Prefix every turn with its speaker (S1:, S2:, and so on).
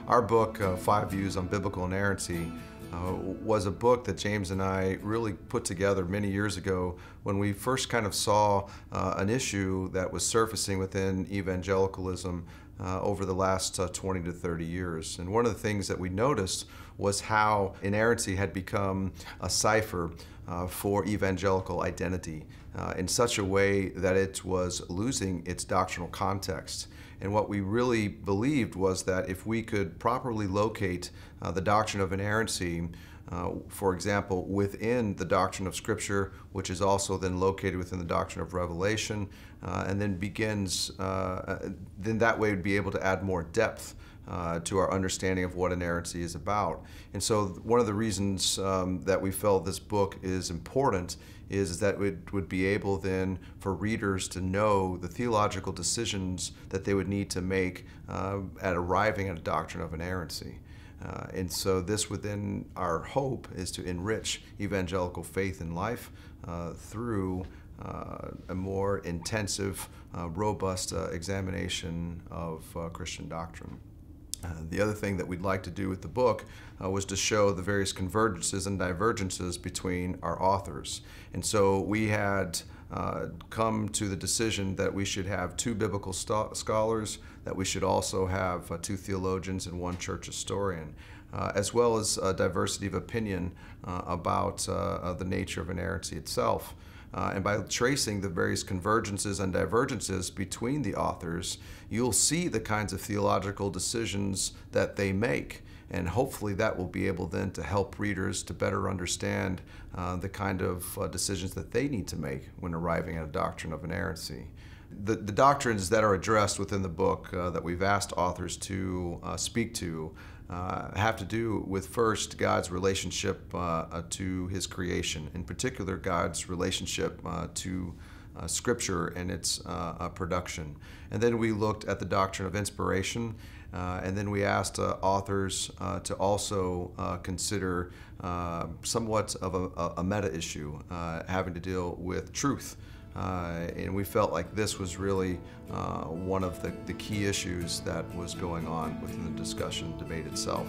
S1: Our book, 5 Views on Biblical Inerrancy, was a book that James and I really put together many years ago when we first kind of saw an issue that was surfacing within evangelicalism over the last 20 to 30 years. And one of the things that we noticed was how inerrancy had become a cipher for evangelical identity in such a way that it was losing its doctrinal context. And what we really believed was that if we could properly locate the doctrine of inerrancy, for example, within the doctrine of Scripture, which is also then located within the doctrine of Revelation, and then begins, then that way we'd be able to add more depth to our understanding of what inerrancy is about. And so one of the reasons that we felt this book is important is that it would be able then for readers to know the theological decisions that they would need to make at arriving at a doctrine of inerrancy. And so this within our hope is to enrich evangelical faith and life through a more intensive, robust examination of Christian doctrine. The other thing that we'd like to do with the book was to show the various convergences and divergences between our authors. And so we had come to the decision that we should have 2 biblical scholars, that we should also have 2 theologians and 1 church historian, as well as a diversity of opinion about the nature of inerrancy itself. And by tracing the various convergences and divergences between the authors, you'll see the kinds of theological decisions that they make. And hopefully that will be able then to help readers to better understand the kind of decisions that they need to make when arriving at a doctrine of inerrancy. The doctrines that are addressed within the book that we've asked authors to speak to have to do with, first, God's relationship to His creation, in particular God's relationship to Scripture and its production. And then we looked at the doctrine of inspiration, and then we asked authors to also consider somewhat of a meta issue having to deal with truth. And we felt like this was really one of the key issues that was going on within the discussion debate itself.